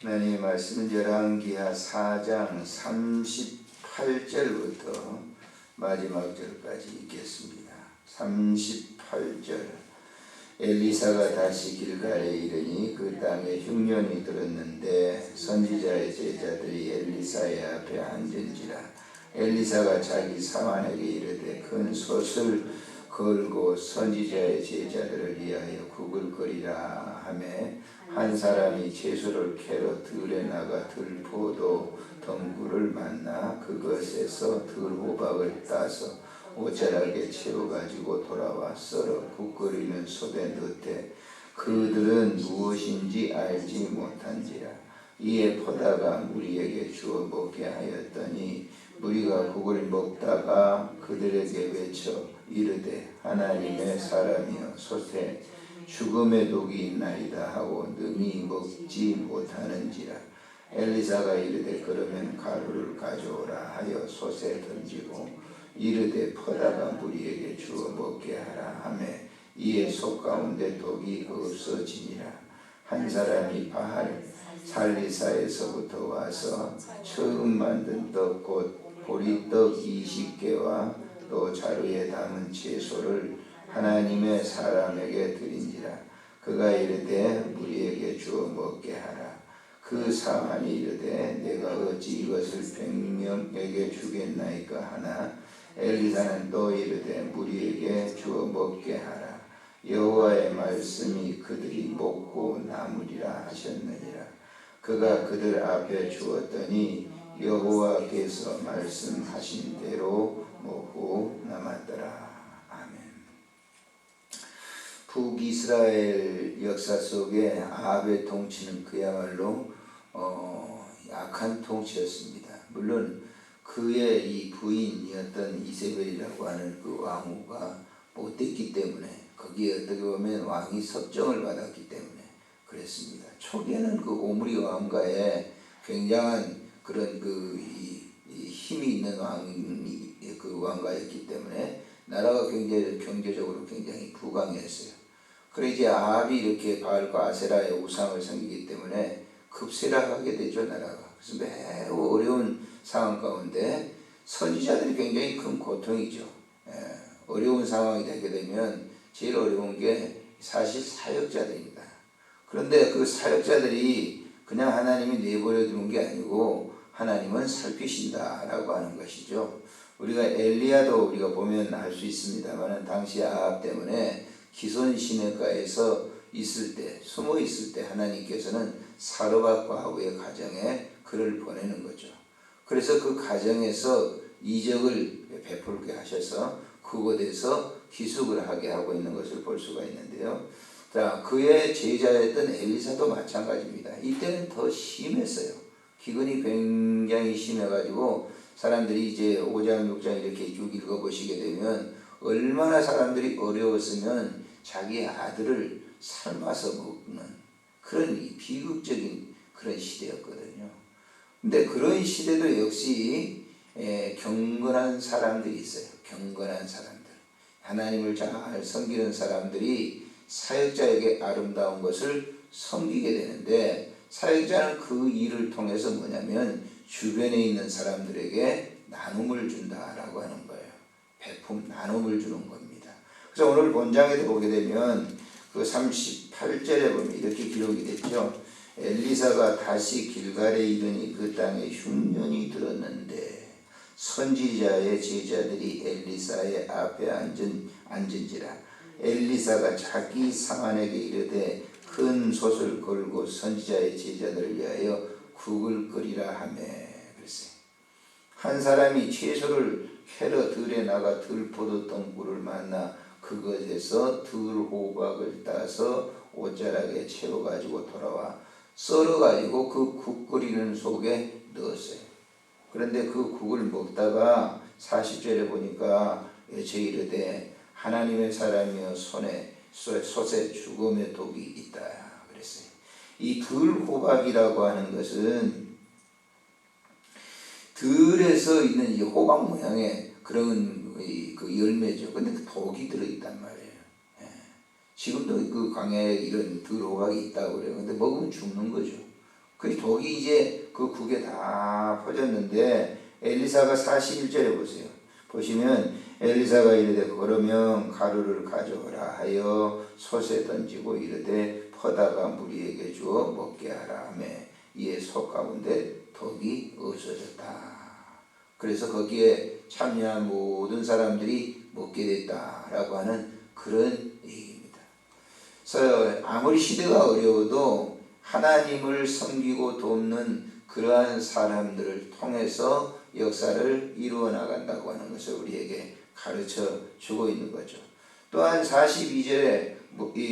하나님의 말씀은 열왕기하 4장 38절부터 마지막 절까지 읽겠습니다. 38절. 엘리사가 다시 길갈에 이르니 그 땅에 흉년이 들었는데 선지자의 제자들이 엘리사의 앞에 앉은지라. 엘리사가 자기 사환에게 이르되 큰 솥을 걸고 선지자의 제자들을 위하여 국을 끓이라 하매 한 사람이 채소를 캐러 들에 나가 들포도 덩굴을 만나 그것에서 들호박을 따서 옷자락에 채워가지고 돌아와 썰어 국 끓이는 솥에 넣되 그들은 무엇인지 알지 못한지라. 이에 포다가 무리에게 주어 먹게 하였더니 무리가 국을 먹다가 그들에게 외쳐 이르되 하나님의 사람이여 솥에 죽음의 독이 있나이다 하고 능히 먹지 못하는지라. 엘리사가 이르되 그러면 가루를 가져오라 하여 솥에 던지고 이르되 포다가 무리에게 주어 먹게 하라 하매 이에 솥 가운데 독이 없어지니라. 한 사람이 바할 살리사에서부터 와서 처음 만든 떡 곧 보리떡 20개와 또 자루에 담은 채소를 하나님의 사람에게 드린지라. 그가 이르되 무리에게 주어 먹게 하라. 그 사환이 이르되 내가 어찌 이것을 100명에게 주겠나이까 하나 엘리사는 또 이르되 무리에게 주어 먹게 하라. 여호와의 말씀이 그들이 먹고 남으리라 하셨느니라. 그가 그들 앞에 주었더니 여호와께서 말씀하신 대로 먹고 남았더라. 아멘. 북이스라엘 역사 속에 아합의 통치는 그야말로 약한 통치였습니다. 물론 그의 이 부인이었던 이세벨이라고 하는 그 왕후가 못됐기 때문에 거기에 어떻게 보면 왕이 섭정을 받았기 때문에 그랬습니다. 초기에는 그 오므리 왕가의 굉장한 그런 이 힘이 있는 그 왕가였기 때문에 나라가 경제적으로 굉장히 부강했어요. 그래 이제 아합이 이렇게 바알과 아세라의 우상을 섬기기 때문에 급쇠락하게 되죠, 나라가. 그래서 매우 어려운 상황 가운데 선지자들이 굉장히 큰 고통이죠. 어려운 상황이 되게 되면 제일 어려운 게 사실 사역자들입니다. 그런데 그 사역자들이 그냥 하나님이 내버려 두는 게 아니고 하나님은 살피신다라고 하는 것이죠. 우리가 엘리야도 우리가 보면 알 수 있습니다만 당시 아합 때문에 기손 시내가에서 숨어 있을 때 하나님께서는 사르밧 과부의 가정에 그를 보내는 거죠. 그래서 그 가정에서 이적을 베풀게 하셔서 그곳에서 기숙을 하게 하고 있는 것을 볼 수가 있는데요. 자, 그의 제자였던 엘리사도 마찬가지입니다. 이때는 더 심했어요. 기근이 굉장히 심해가지고 사람들이 이제 5장 6장 이렇게 쭉 읽어보시게 되면 얼마나 사람들이 어려웠으면 자기 아들을 삶아서 먹는 그런 비극적인 그런 시대였거든요. 근데 그런 시대도 역시 경건한 사람들이 있어요. 경건한 사람들. 하나님을 잘 섬기는 사람들이 사역자에게 아름다운 것을 섬기게 되는데 사역자는 그 일을 통해서 뭐냐면 주변에 있는 사람들에게 나눔을 준다라고 하는 거예요. 배품, 나눔을 주는 겁니다. 그래서 오늘 본장에도 보게 되면 그 38절에 보면 이렇게 기록이 됐죠. 엘리사가 다시 길갈에 이르니 그 땅에 흉년이 들었는데 선지자의 제자들이 엘리사의 앞에 앉은지라. 엘리사가 자기 사환에게 이르되 큰 솥을 걸고 선지자의 제자들을 위하여 국을 끓이라 하매 그랬어요. 한 사람이 채소를 캐러 들에 나가 들포도 덩굴을 만나 그것에서 들호박을 따서 옷자락에 채워가지고 돌아와 썰어가지고 그 국 끓이는 속에 넣었어요. 그런데 그 국을 먹다가 40절에 보니까 외쳐 이르되 하나님의 사람이여 솥에 죽음의 독이 있다 그랬어요. 이 들호박이라고 하는 것은 들에서 있는 이 호박 모양의 그런 그 열매죠. 근데 독이 들어있단 말이에요. 지금도 그 강에 이런 들호박이 있다고 그래요. 근데 먹으면 죽는 거죠. 그 독이 이제 그 국에 다 퍼졌는데 엘리사가 41절에 보세요. 보시면 엘리사가 이르되 걸으면 가루를 가져오라 하여 솥에 던지고 이르되 퍼다가 무리에게 주어 먹게 하라 하며 이에 솥 가운데 독이 없어졌다. 그래서 거기에 참여한 모든 사람들이 먹게 됐다라고 하는 그런 얘기입니다. 그래서 아무리 시대가 어려워도 하나님을 섬기고 돕는 그러한 사람들을 통해서 역사를 이루어 나간다고 하는 것을 우리에게 가르쳐 주고 있는 거죠. 또한 42절에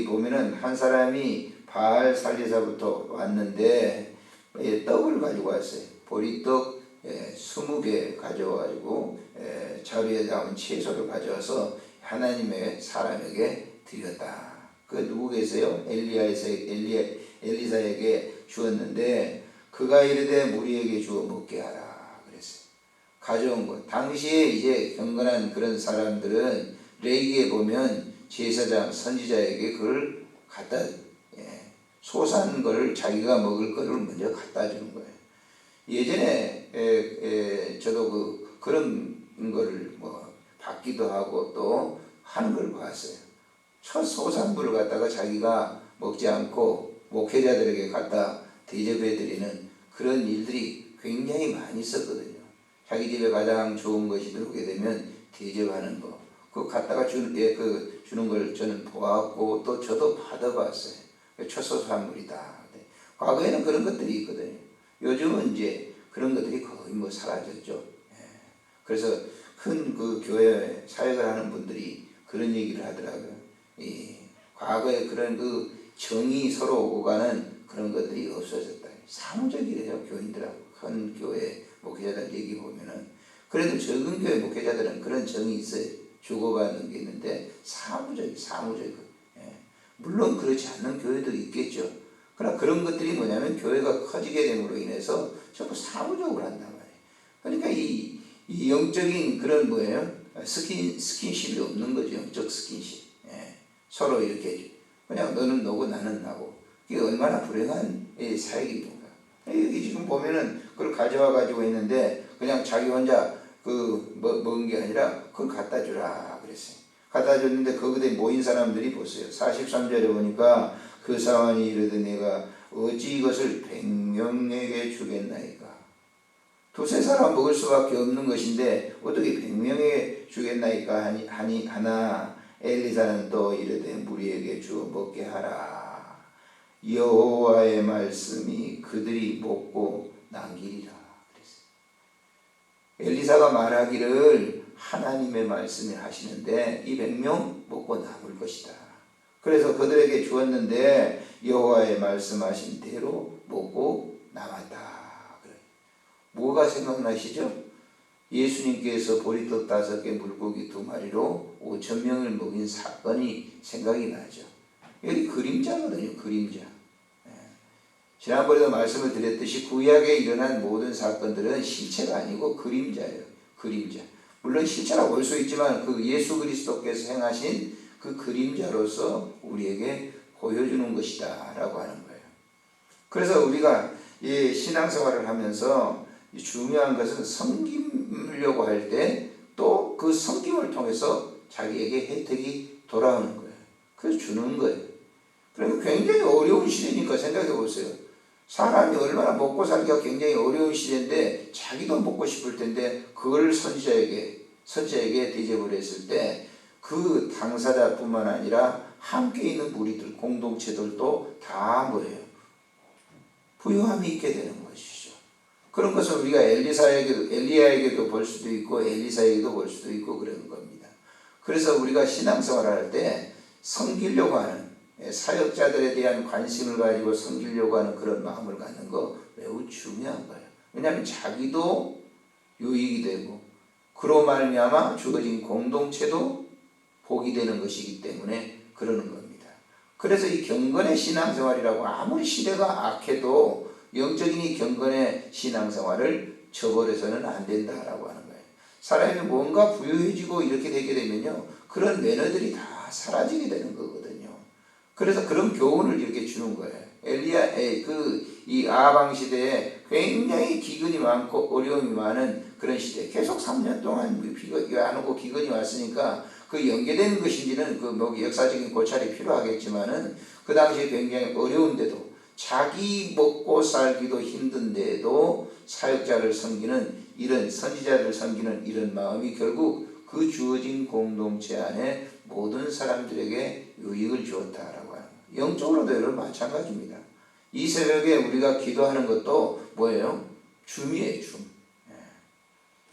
보면은 한 사람이 바알 살리사부터 왔는데 떡을 가지고 왔어요. 보리떡 20개 가져와가지고 자루에 담은 채소를 가져와서 하나님의 사람에게 드렸다. 그 누구 계세요? 엘리사에게 주었는데 그가 이르되 무리에게 주어 먹게 하라 그랬어요. 가져온 것. 당시에 이제 경건한 그런 사람들은 레위기에 보면 제사장 선지자에게 그걸 갖다 소산 걸 자기가 먹을 거를 먼저 갖다 주는 거예요. 예전에 저도 그런 거를 받기도 하고 또 하는 걸 봤어요. 첫 소산물을 갖다가 자기가 먹지 않고 목회자들에게 갖다 대접해 드리는 그런 일들이 굉장히 많이 있었거든요. 자기 집에 가장 좋은 것이 들어오게 되면 대접하는 거. 그거 갖다가 주는 걸 저는 보았고 또 저도 받아봤어요. 첫 소산물이다. 과거에는 그런 것들이 있거든요. 요즘은 이제 그런 것들이 거의 사라졌죠. 그래서 큰 그 교회 사역을 하는 분들이 그런 얘기를 하더라고요. 과거에 그런 그 정이 서로 오고 가는 그런 것들이 없어졌다. 사무적이래요, 교인들하고. 큰 교회 목회자들 얘기 보면은. 그래도 적은 교회 목회자들은 그런 정이 있어요. 주고받는 게 있는데 사무적이고. 물론 그렇지 않는 교회도 있겠죠. 그러나 그런 것들이 뭐냐면 교회가 커지게 됨으로 인해서 전부 사무적으로 한단 말이에요. 그러니까 이 영적인 그런 스킨십이 없는 거죠. 영적 스킨십. 서로 이렇게 그냥 너는 너고 나는 나고. 이게 얼마나 불행한 사역입니까? 여기 지금 보면은 그걸 가져와 가지고 있는데 그냥 자기 혼자 먹은 게 아니라 그걸 갖다 주라 그랬어요. 갖다 줬는데 거기에 모인 사람들이 보세요. 43절에 보니까 그 사환이 이르되 내가 어찌 이것을 100명에게 주겠나이까. 두세 사람 먹을 수밖에 없는 것인데 어떻게 100명에게 주겠나이까 하나 엘리사는 또 이르되 무리에게 주어 먹게 하라. 여호와의 말씀이 그들이 먹고 남기리라. 그랬어요. 엘리사가 말하기를 하나님의 말씀을 하시는데 이 100명 먹고 남을 것이다. 그래서 그들에게 주었는데 여호와의 말씀하신 대로 먹고 남았다. 뭐가 생각나시죠? 예수님께서 보리떡 5개 물고기 2마리로 5,000명을 먹인 사건이 생각이 나죠. 여기 그림자거든요. 그림자. 지난번에도 말씀을 드렸듯이 구약에 일어난 모든 사건들은 실체가 아니고 그림자예요. 그림자. 물론 실체라고 볼 수 있지만 그 예수 그리스도께서 행하신 그 그림자로서 우리에게 보여주는 것이다 라고 하는 거예요. 그래서 우리가 이 신앙생활을 하면서 중요한 것은 섬기려고 할 때 또 그 섬김을 통해서 자기에게 혜택이 돌아오는 거예요. 그래서 주는 거예요. 그러니까 굉장히 어려운 시대니까 생각해 보세요. 사람이 얼마나 먹고 살기가 굉장히 어려운 시대인데 자기도 먹고 싶을 텐데 그걸 선지자에게 대접을 했을 때 그 당사자뿐만 아니라 함께 있는 무리들, 공동체들도 다 뭐예요? 부유함이 있게 되는 것이죠. 그런 것을 우리가 엘리야에게도 볼 수도 있고 엘리사에게도 볼 수도 있고 그런 겁니다. 그래서 우리가 신앙생활을 할 때 섬기려고 하는 사역자들에 대한 관심을 가지고 섬기려고 하는 그런 마음을 갖는 거 매우 중요한 거예요. 왜냐하면 자기도 유익이 되고 그로 말미암아 주어진 공동체도 복이 되는 것이기 때문에 그러는 겁니다. 그래서 이 경건의 신앙생활이라고 아무리 시대가 악해도 영적인 이 경건의 신앙생활을 저버려서는 안 된다라고 하는 거예요. 사람이 뭔가 부유해지고 이렇게 되게 되면요, 그런 매너들이 다 사라지게 되는 거거든요. 그래서 그런 교훈을 이렇게 주는 거예요. 이 아방 시대에 굉장히 기근이 많고 어려움이 많은 그런 시대. 계속 3년 동안 비가 안 오고 기근이 왔으니까 그 연계된 것인지는 역사적인 고찰이 필요하겠지만은 그 당시에 굉장히 어려운데도 자기 먹고 살기도 힘든데도 사역자를 섬기는 이런 선지자를 섬기는 이런 마음이 결국 그 주어진 공동체 안에 모든 사람들에게 유익을 주었다라고 하는 거예요. 영적으로도 여러분 마찬가지입니다. 이 새벽에 우리가 기도하는 것도 뭐예요? 줌이에요, 줌.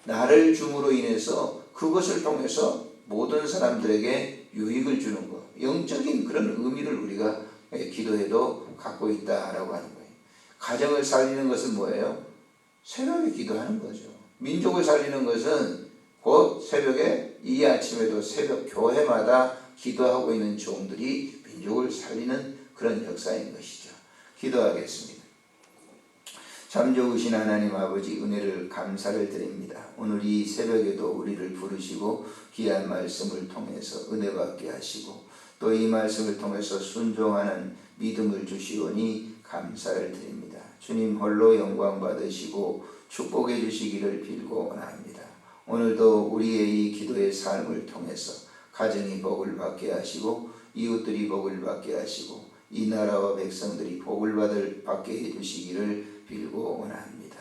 나를 줌으로 인해서 그것을 통해서 모든 사람들에게 유익을 주는 것. 영적인 그런 의미를 우리가 기도에도 갖고 있다라고 하는 거예요. 가정을 살리는 것은 뭐예요? 새벽에 기도하는 거죠. 민족을 살리는 것은 곧 새벽에 이 아침에도 새벽 교회마다 기도하고 있는 종들이 민족을 살리는 그런 역사인 것이죠. 기도하겠습니다. 참 좋으신 하나님 아버지 은혜를 감사를 드립니다. 오늘 이 새벽에도 우리를 부르시고 귀한 말씀을 통해서 은혜 받게 하시고 또 이 말씀을 통해서 순종하는 믿음을 주시오니 감사를 드립니다. 주님 홀로 영광 받으시고 축복해 주시기를 빌고 원합니다. 오늘도 우리의 이 기도의 삶을 통해서 가정이 복을 받게 하시고 이웃들이 복을 받게 하시고 이 나라와 백성들이 복을 받게 해주시기를 빌고 원합니다.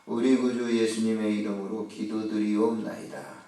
우리 구주 예수님의 이름으로 기도드리옵나이다.